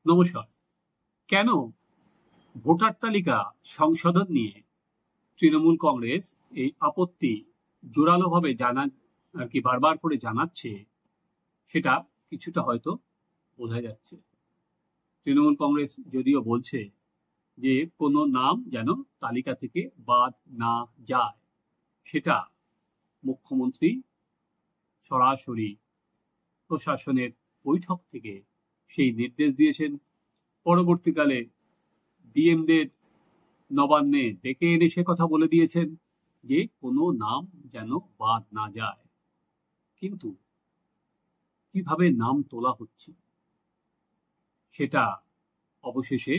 নমস্কার। কেন ভোটার তালিকা সংশোধন নিয়ে তৃণমূল কংগ্রেস এই আপত্তি জোরালোভাবে বারবার করে জানাচ্ছে, সেটা কিছুটা হয়তো বোঝা যাচ্ছে। তৃণমূল কংগ্রেস যদিও বলছে যে কোনো নাম যেন তালিকা থেকে বাদ না যায়, সেটা মুখ্যমন্ত্রী সরাসরি প্রশাসনের বৈঠক থেকে সেই নির্দেশ দিয়েছেন। পরবর্তীকালে ডিএমদের নবান্নে ডেকে এনে সে কথা বলে দিয়েছেন যে কোনো নাম যেন বাদ না যায়। কিন্তু কিভাবে নাম তোলা হচ্ছে সেটা অবশেষে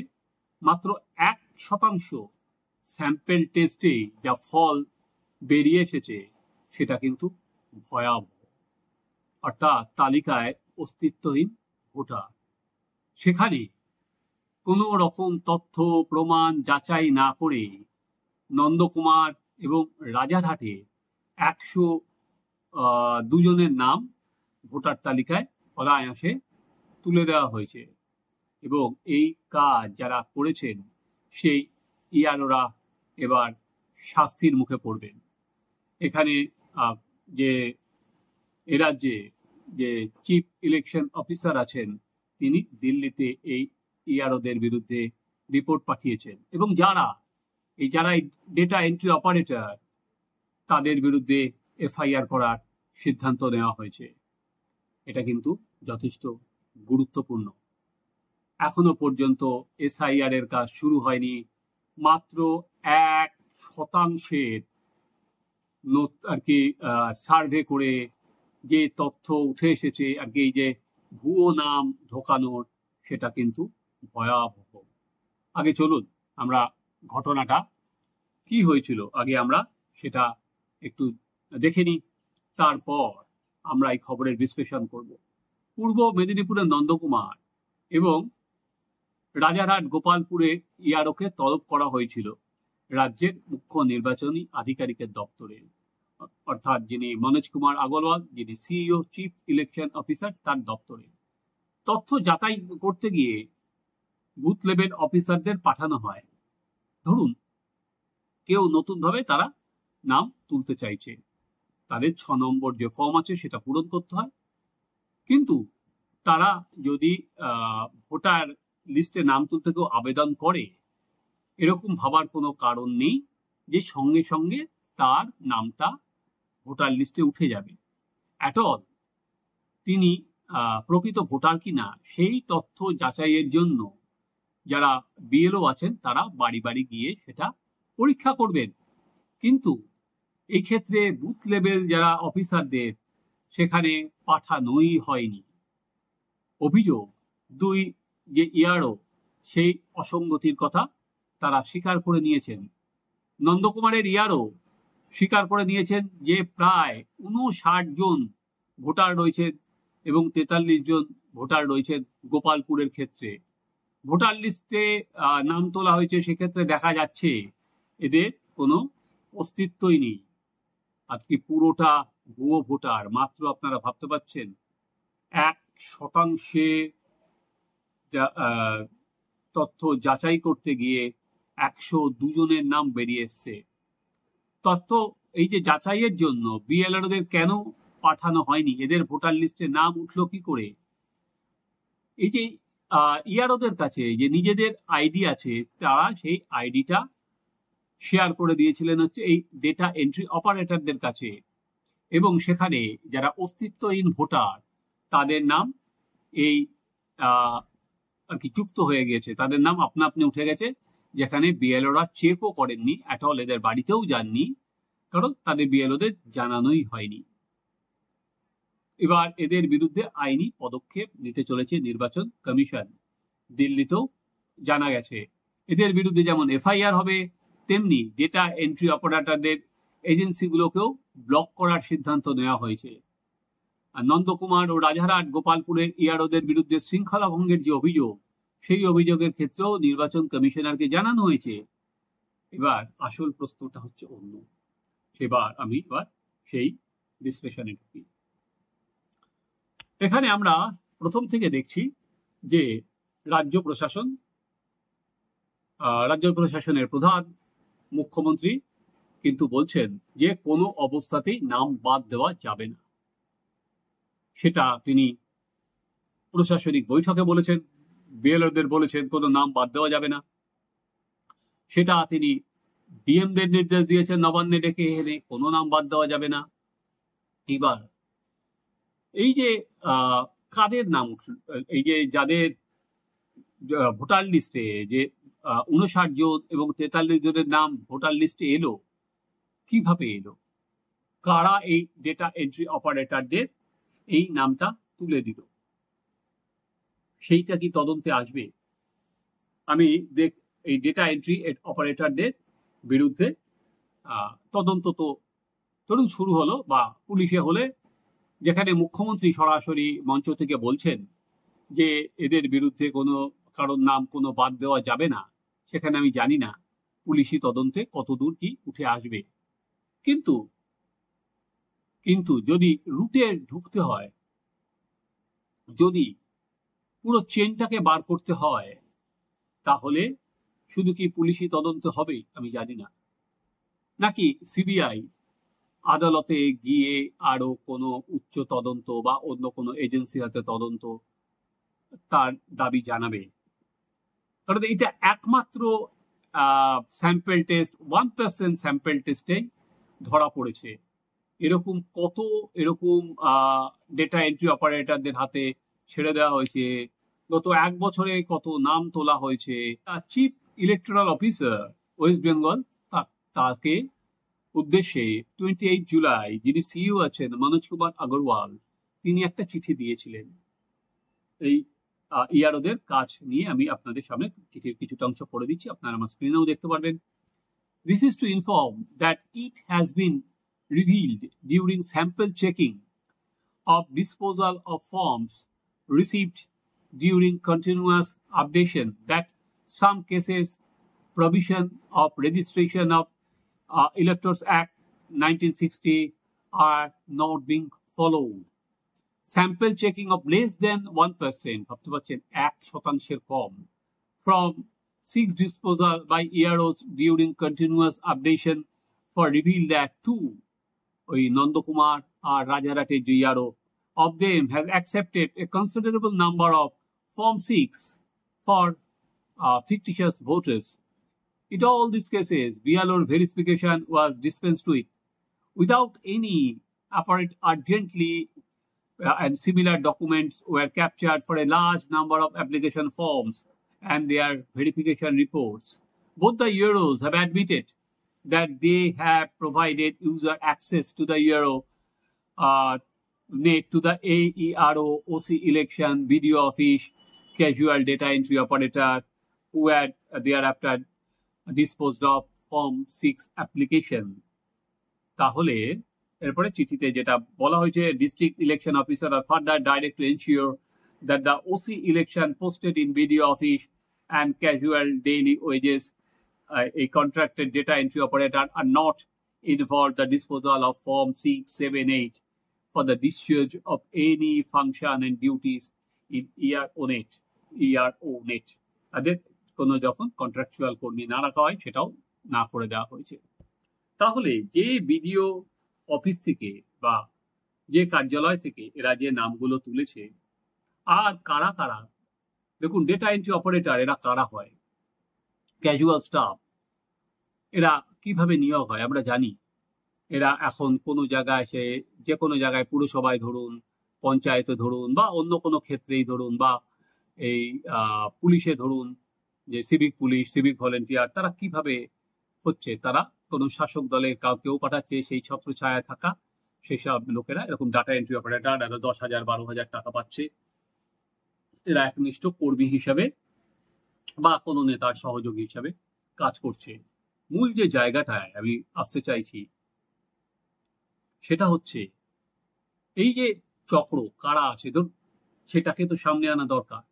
মাত্র 1% স্যাম্পেল টেস্টে যা ফল বেরিয়ে এসেছে সেটা কিন্তু ভয়াবহ। অর্থাৎ তালিকায় অস্তিত্বহীন ভোটার, সেখানে কোনো রকম তথ্য প্রমাণ যাচাই না করে নন্দকুমার এবং রাজারহাটে 102 জনের নাম ভোটার তালিকায় অনায়াসে তুলে দেওয়া হয়েছে। এবং এই কাজ যারা করেছেন সেই ইয়ারোরা এবার শাস্তির মুখে পড়বেন। এখানে যে রাজ্যে যে চিফ ইলেকশন অফিসার আছেন, তিনি দিল্লিতে এই ইয়ারোদের বিরুদ্ধে রিপোর্ট পাঠিয়েছেন এবং যারা ডেটা এন্ট্রি অপারেটর, তাদের বিরুদ্ধে এফআইআর করার সিদ্ধান্ত নেওয়া হয়েছে। এটা কিন্তু যথেষ্ট গুরুত্বপূর্ণ। এখনো পর্যন্ত এসআইআর এর কাজ শুরু হয়নি। মাত্র 1% সার্ভে করে যে তথ্য উঠে এসেছে এই যে ভুয়ো নাম ঢোকানোর, সেটা কিন্তু ভয়াবহ। আগে চলুন আমরা ঘটনাটা কি হয়েছিল আগে আমরা সেটা একটু দেখে নিই, তারপর আমরা এই খবরের বিশ্লেষণ করব। পূর্ব মেদিনীপুরের নন্দকুমার এবং রাজারহাট গোপালপুরে ইয়ারোকে তলব করা হয়েছিল রাজ্যের মুখ্য নির্বাচনী আধিকারিকের দপ্তরে, অর্থাৎ যিনি মনোজ কুমার আগরওয়াল, যিনি সিইও চিফ ইলেকশন অফিসার, তার দপ্তরে। তথ্য যাচাই করতে গিয়ে বুথ লেভেল অফিসারদের পাঠানো হয়। ধরুন কেউ নতুনভাবে তারা নাম তুলতে চাইছে, তাদের 6 নম্বর যে ফর্ম আছে সেটা পূরণ করতে হয়। কিন্তু তারা যদি ভোটার লিস্টে নাম তুলতে কেউ আবেদন করে, এরকম ভাবার কোনো কারণ নেই যে সঙ্গে সঙ্গে তার নামটা ভোটার লিস্টে উঠে যাবে। অ্যাটল তিনি প্রকৃত ভোটার কিনা সেই তথ্য যাচাইয়ের জন্য যারা বিএলও আছেন তারা বাড়ি বাড়ি গিয়ে সেটা পরীক্ষা করবেন। কিন্তু এই ক্ষেত্রে বুথ লেভেল যারা অফিসারদের সেখানে পাঠানোই হয়নি। অভিযোগ, 2 যে ইয়ারও সেই অসঙ্গতির কথা তারা স্বীকার করে নিয়েছেন। নন্দকুমারের ইয়ারও স্বীকার করে নিয়েছেন যে প্রায় 59 জন ভোটার রয়েছেন এবং 43 জন ভোটার রয়েছেন গোপালপুরের ক্ষেত্রে। ভোটার লিস্টে নাম তোলা হয়েছে, সেক্ষেত্রে দেখা যাচ্ছে এদের কোনো অস্তিত্বই নেই। আজকে পুরোটা ভুয়ো ভোটার। মাত্র আপনারা ভাবতে পারছেন 1% তথ্য যাচাই করতে গিয়ে 102 জনের নাম বেরিয়ে এসছে। তথ্য এই যে যাচাইয়ের জন্য বিএলআরদের কেন পাঠানো হয়নি, এদের ভোটার লিস্টে নাম উঠলো কি করে? এই যে ইয়ারোদের কাছে যে নিজেদের আইডি আছে, তারা সেই আইডিটা শেয়ার করে দিয়েছিলেন হচ্ছে এই ডেটা এন্ট্রি অপারেটরদের কাছে, এবং সেখানে যারা অস্তিত্বহীন ভোটার তাদের নাম এই যুক্ত হয়ে গেছে, তাদের নাম আপনা আপনি উঠে গেছে, যেখানে বিএলওরা চেকও করেননি, অ্যাটল এদের বাড়িতেও যাননি, কারণ তাদের বিএলওদের জানানোই হয়নি। এবার এদের বিরুদ্ধে আইনি পদক্ষেপ নিতে চলেছে নির্বাচন কমিশন। দিল্লিতেও জানা গেছে এদের বিরুদ্ধে যেমন এফআইআর হবে, তেমনি ডেটা এন্ট্রি অপারেটরদের এজেন্সিগুলোকেও ব্লক করার সিদ্ধান্ত নেওয়া হয়েছে। আর নন্দকুমার ও রাজারহাট গোপালপুরের ইয়ারোদের বিরুদ্ধে শৃঙ্খলা ভঙ্গের যে অভিযোগ, সেই অভিযোগের ক্ষেত্রেও নির্বাচন কমিশনারকে জানানো হয়েছে। এবার আসল প্রশ্নটা হচ্ছে অন্য। আমি সেই বিশ্লেষণে ঢুকি। এখানে আমরা প্রথম থেকে দেখছি যে রাজ্য প্রশাসনের প্রধান মুখ্যমন্ত্রী কিন্তু বলছেন যে কোনো অবস্থাতেই নাম বাদ দেওয়া যাবে না। সেটা তিনি প্রশাসনিক বৈঠকে বলেছেন, বিএলওদের বলেছেন কোনো নাম বাদ দেওয়া যাবে না। সেটা তিনি ডিএমদের নির্দেশ দিয়েছেন নবান্নে ডেকে এনে কোনো নাম বাদ দেওয়া যাবে না। এবার এই যে কাদের নাম উঠল, এই যে যাদের ভোটার লিস্টে যে 59 জন এবং 43 জনের নাম ভোটার লিস্টে এলো, কিভাবে এলো, কারা এই ডেটা এন্ট্রি অপারেটরদের এই নামটা তুলে দিল, সেইটা কি তদন্তে আসবে? আমি এই ডেটা এন্ট্রি অপারেটরদের বিরুদ্ধে তদন্ত তো ধরুন শুরু হলো বা পুলিশে হলে, যেখানে মুখ্যমন্ত্রী সরাসরি মঞ্চ থেকে বলছেন যে এদের বিরুদ্ধে কোনো কারোর নাম কোনো বাদ দেওয়া যাবে না, সেখানে আমি জানি না পুলিশি তদন্তে কতদূর কি উঠে আসবে। কিন্তু কিন্তু যদি রুটে ঢুকতে হয়, যদি পুরো চেনটাকে বার করতে হয়, তাহলে শুধু কি পুলিশি তদন্ত হবে আমি জানি না, নাকি সিবিআই আদালতে গিয়ে আরো কোনো উচ্চ তদন্ত বা অন্য কোনো এজেন্সির হাতে তদন্ত তার দাবি জানাবে। কারণ এটা একমাত্র স্যাম্পল টেস্ট, 1% স্যাম্পল টেস্টেই ধরা পড়েছে। এরকম কত ডেটা এন্ট্রি অপারেটরদের হাতে ছেড়ে দেওয়া হয়েছে, গত 1 বছরে কত নাম তোলা হয়েছে। Chief electoral officer West Bengal, তাকে উদ্দেশ্যে 28 জুলাই যিনি সিইও আছেন মনোজ কুমার আগরওয়াল, তিনি একটা চিঠি দিয়েছিলেন এই ইয়ারোদের কাজ নিয়ে। আমি আপনাদের সামনে চিঠির কিছুটা অংশ পড়ে দিচ্ছি, আপনারা আমার স্ক্রিনেও দেখতে পারবেন। This is to inform that it has been revealed during sample checking of disposal of forms received during continuous updation that some cases provision of registration of Electors Act 1960 are not being followed. Sample checking of less than 1%, ভাবতে পারছেন 1% কম, from 6 disposal by EROs during continuous updation for reveal that 2, ওই নন্দকুমার আর রাজারহাটের যে ERO, of them have accepted a considerable number of Form 6 for fictitious voters. In all these cases, BLO verification was dispensed with without any apparent urgently, and similar documents were captured for a large number of application forms and their verification reports. Both the EROs have admitted that they have provided user access to the ERO net to the AERO OC election video office casual data entry operator, who had thereafter disposed of Form 6 application. তাহলে এরপরে চিঠিতে যেটা বলা হয়েছে, district election officer আর further direct to ensure that the OC election posted in video office and casual daily wages a contracted data entry operator are not involved the disposal of Form 678 for the discharge of any function and duties in ERO-net. তাদের কোনো যখন contractual কর্মী না রাখা হয় সেটাও না করে দেওয়া হয়েছে। তাহলে যে বিডিও অফিস থেকে বা যে কার্যালয় থেকে এরা যে নামগুলো তুলেছে, আর কারা কারা, দেখুন ডেটা এন্ট্রি অপারেটর এরা কারা হয়, ক্যাজুয়াল স্টাফ, এরা কিভাবে নিয়োগ হয় আমরা জানি। এরা এখন কোনো জায়গায় যে কোনো জায়গায় পুরসভায় ধরুন, পঞ্চায়েতে ধরুন, বা অন্য কোনো ক্ষেত্রেই ধরুন, বা এই পুলিশে ধরুন, যে সিভিক পুলিশ, সিভিক ভলেন্টিয়ার, তারা কিভাবে হচ্ছে, তারা কোনো শাসক দলের কাউকেও পাঠাচ্ছে, সেই ছত্রছায়ায় থাকা সেসব লোকেরা এরকম ডাটা এন্ট্রি অপারেটর 10,000 12,000 টাকা পাচ্ছে। এরা একনিষ্ঠ কর্মী হিসাবে বা কোনো নেতার সহযোগী হিসাবে কাজ করছে। মূল যে জায়গাটায় আমি আসতে চাইছি সেটা হচ্ছে এই যে চক্র কারা আছে, সেটাকে তো সামনে আনা দরকার।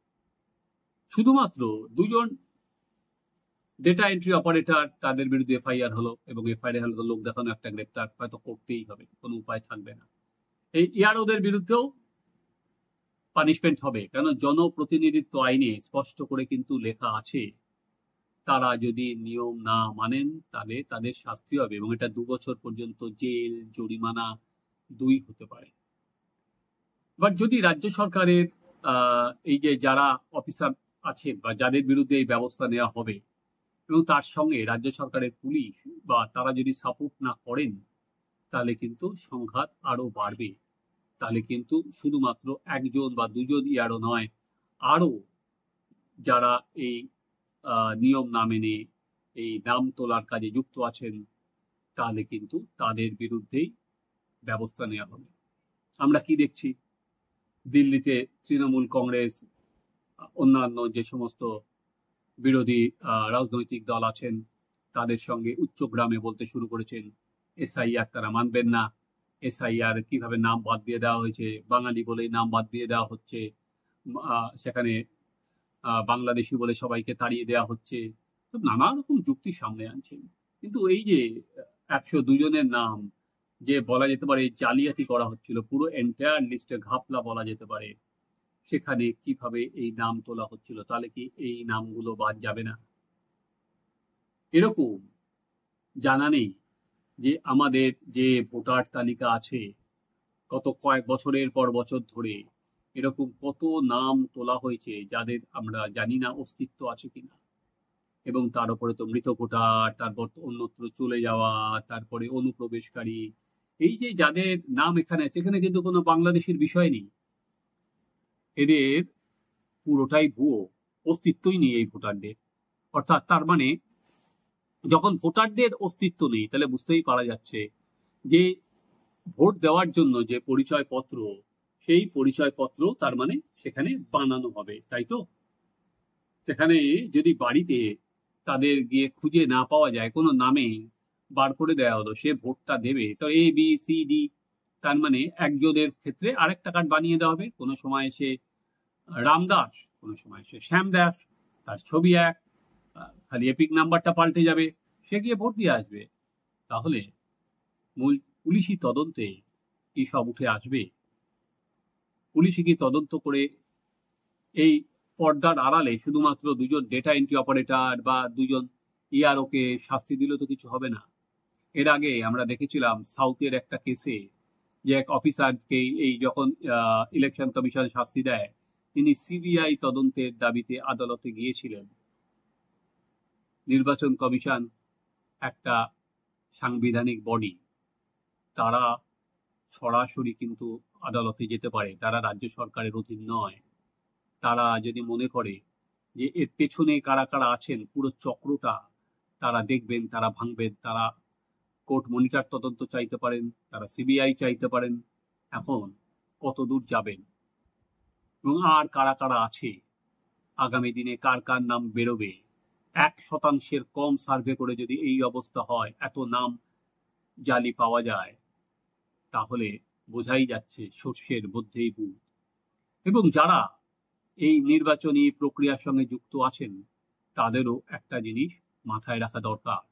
শুধুমাত্র 2 জন ডেটা এন্ট্রি অপারেটর, তাদের বিরুদ্ধে এফআইআর হলো, এবং এফআইআর হলো লোক দেখানো একটা গ্রেপ্তার হয়তো করতেই হবে, কোনো উপায় থাকবে না। এই ইয়ারোদের বিরুদ্ধেও পানিশমেন্ট হবে, কেন জনপ্রতিনিধিত্ব আইনে স্পষ্ট করে কিন্তু লেখা আছে তারা যদি নিয়ম না মানেন তাহলে তাদের শাস্তি হবে, এবং এটা 2 বছর পর্যন্ত জেল, জরিমানা 2 হতে পারে। বাট যদি রাজ্য সরকারের এই যে যারা অফিসার আছেন বা যাদের বিরুদ্ধে এই ব্যবস্থা নেওয়া হবে, এবং তার সঙ্গে রাজ্য সরকারের পুলিশ বা তারা যদি সাপোর্ট না করেন, তাহলে কিন্তু সংঘাত আরো বাড়বে। তাহলে কিন্তু শুধুমাত্র একজন বা দুজন ইয়ারও নয়, আরো যারা এই নিয়ম না মেনে এই নাম তোলার কাজে যুক্ত আছেন, তাহলে কিন্তু তাদের বিরুদ্ধেই ব্যবস্থা নেওয়া হবে। আমরা কি দেখছি, দিল্লিতে তৃণমূল কংগ্রেস, অন্যান্য যে সমস্ত বিরোধী রাজনৈতিক দল আছেন, তাদের সঙ্গে উচ্চগ্রামে বলতে শুরু করেছেন এসআইআর তারা মানবেন না। এসআইআর কিভাবে নাম বাদ দিয়ে দেওয়া হয়েছে, বাঙালি বলেই নাম বাদ দিয়ে দেওয়া হচ্ছে, সেখানে বাংলাদেশি বলে সবাইকে তাড়িয়ে দেওয়া হচ্ছে, তো নানা রকম যুক্তি সামনে আনছেন। কিন্তু এই যে 102 জনের নাম যে বলা যেতে পারে জালিয়াতি করা হচ্ছিল, পুরো এন্টায়ার লিস্টে ঘাপলা বলা যেতে পারে, সেখানে কিভাবে এই নাম তোলা হচ্ছিল, তাহলে কি এই নামগুলো বাদ যাবে না? এরকম জানা নেই যে আমাদের যে ভোটার তালিকা আছে, কত কয়েক বছরের পর বছর ধরে এরকম কত নাম তোলা হয়েছে যাদের আমরা জানি না অস্তিত্ব আছে কিনা, এবং তার উপরে তো মৃত ভোটার, তারপর তো অন্যত্র চলে যাওয়া, তারপরে অনুপ্রবেশকারী, এই যে যাদের নাম এখানে আছে, এখানে কিন্তু কোনো বাংলাদেশের বিষয় নেই, এদের পুরোটাই ভুয়ো, অস্তিত্বই নেই এই ভোটারদের। অর্থাৎ তার মানে যখন ভোটারদের অস্তিত্ব নেই, তাহলে বুঝতেই পারা যাচ্ছে যে ভোট দেওয়ার জন্য যে পরিচয়পত্র, সেই পরিচয়পত্র তার মানে সেখানে বানানো হবে, তাই তো? সেখানে যদি বাড়িতে তাদের গিয়ে খুঁজে না পাওয়া যায়, কোনো নামে বার করে দেওয়া হলো, সে ভোটটা দেবে, তো ABCD, তার মানে একজনের ক্ষেত্রে আরেকটা কার্ড বানিয়ে দেওয়া হবে। কোনো সময় সে রামদাস, কোনো সময় সে শ্যামদাস, তার ছবি এক, খালি এপিক নাম্বারটা পাল্টে যাবে, সে গিয়ে ভোট দিয়ে আসবে। তাহলে মূল পুলিশি তদন্তে কি সব উঠে আসবে? পুলিশই কি তদন্ত করে এই পর্দার আড়ালে শুধুমাত্র 2জন ডেটা এন্ট্রি অপারেটর বা 2জন ইআরওকে শাস্তি দিলে তো কিছু হবে না? এর আগে আমরা দেখেছিলাম সাউথের একটা কেসে যে এক অফিসারকে এই যখন ইলেকশন কমিশন শাস্তি দেয়, তিনি সিবিআই তদন্তের দাবিতে আদালতে গিয়েছিলেন। নির্বাচন কমিশন একটা সাংবিধানিক বডি, তারা সরাসরি কিন্তু আদালতে যেতে পারে, তারা রাজ্য সরকারের অধীন নয়। তারা যদি মনে করে যে এর পেছনে কারা কারা আছেন, পুরো চক্রটা তারা দেখবেন, তারা ভাঙবেন, তারা কোর্ট মনিটর তদন্ত চাইতে পারেন, তারা সিবিআই চাইতে পারেন। এখন কত দূর যাবেন, এবং আর কারা কারা আছে, আগামী দিনে কার কার নাম বেরোবে? 1% কম সার্ভে করে যদি এই অবস্থা হয়, এত নাম জালি পাওয়া যায়, তাহলে বোঝাই যাচ্ছে সর্ষের মধ্যেই ভূত। এবং যারা এই নির্বাচনী প্রক্রিয়ার সঙ্গে যুক্ত আছেন, তাদেরও একটা জিনিস মাথায় রাখা দরকার,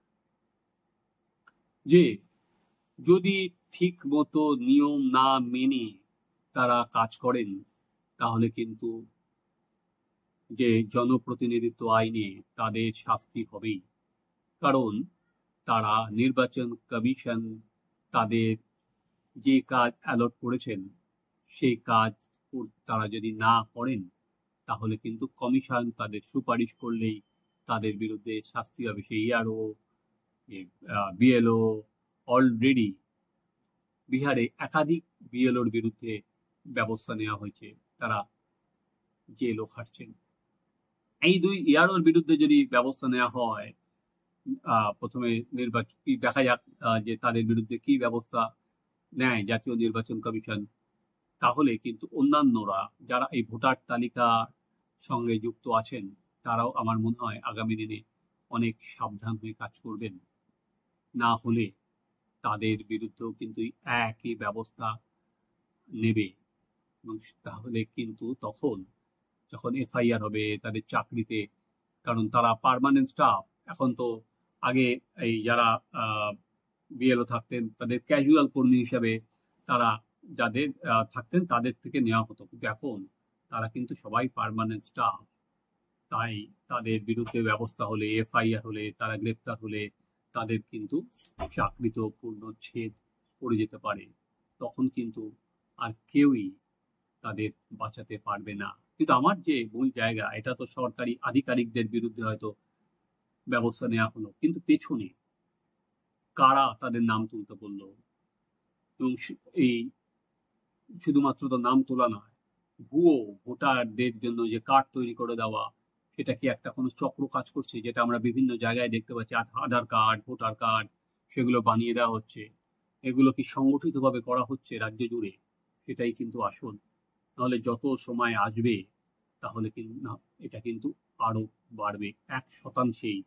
যে যদি ঠিক মতো নিয়ম না মেনে তারা কাজ করেন, তাহলে কিন্তু যে জনপ্রতিনিধিত্ব আইনে তাদের শাস্তি হবেই। কারণ তারা নির্বাচন কমিশন তাদের যে কাজ অ্যালট করেছেন, সেই কাজ তারা যদি না করেন, তাহলে কিন্তু কমিশন তাদের সুপারিশ করলেই তাদের বিরুদ্ধে শাস্তি হবে। সেই ইআরও, বিএলও, অলরেডি বিহারে একাধিক বিএলওর বিরুদ্ধে ব্যবস্থা নেওয়া হয়েছে, তারা জেলও খাটছেন। এই 2 ইআরওর বিরুদ্ধে যদি ব্যবস্থা নেওয়া হয়, প্রথমে নির্বাচন দেখা যাক যে তাদের বিরুদ্ধে কি ব্যবস্থা নেয় জাতীয় নির্বাচন কমিশন, তাহলে কিন্তু অন্যান্যরা যারা এই ভোটার তালিকার সঙ্গে যুক্ত আছেন, তারাও আমার মনে হয় আগামী দিনে অনেক সাবধান হয়ে কাজ করবেন। না হলে তাদের বিরুদ্ধেও কিন্তু একই ব্যবস্থা নেবে, এবং তাহলে কিন্তু তখন যখন এফআইআর হবে তাদের চাকরিতে, কারণ তারা পার্মানেন্ট স্টাফ, এখন তো আগে এই যারা বিএলও থাকতেন তাদের ক্যাজুয়াল কর্মী হিসাবে তারা যাদের থাকতেন তাদের থেকে নেওয়া হতো, কিন্তু এখন তারা কিন্তু সবাই পার্মানেন্ট স্টাফ। তাই তাদের বিরুদ্ধে ব্যবস্থা হলে, এফআইআর হলে, তারা গ্রেপ্তার হলে তাদের কিন্তু চাকরিতে পূর্ণচ্ছেদ পড়ে যেতে পারে। তখন কিন্তু আর কেউই তাদের বাঁচাতে পারবে না। কিন্তু আমার যে মূল জায়গা, এটা তো সরকারি আধিকারিকদের বিরুদ্ধে হয়তো ব্যবস্থা নেওয়া হলো, কিন্তু পেছনে কারা তাদের নাম তুলতে বললো? এবং এই শুধুমাত্র তো নাম তোলা নয়, ভুয়ো ভোটারদের জন্য যে কার্ড তৈরি করে দেওয়া, সেটা কি একটা কোনো চক্র কাজ করছে? যেটা আমরা বিভিন্ন জায়গায় দেখতে পাচ্ছি, আধার কার্ড, ভোটার কার্ড, সেগুলো বানিয়ে দেওয়া হচ্ছে। এগুলো কি সংগঠিতভাবে করা হচ্ছে রাজ্য জুড়ে? সেটাই কিন্তু আসল। নাহলে যত সময় আসবে, তাহলে কিন্তু না, এটা কিন্তু আরো বাড়বে। 1%-ই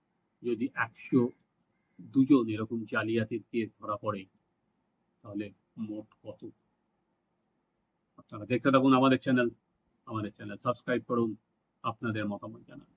যদি 102 জন এরকম জালিয়াতির কেস ধরা পড়ে, তাহলে মোট কত? আপনারা দেখতে থাকুন আমাদের চ্যানেল সাবস্ক্রাইব করুন, আপনাদের মতামত জানান।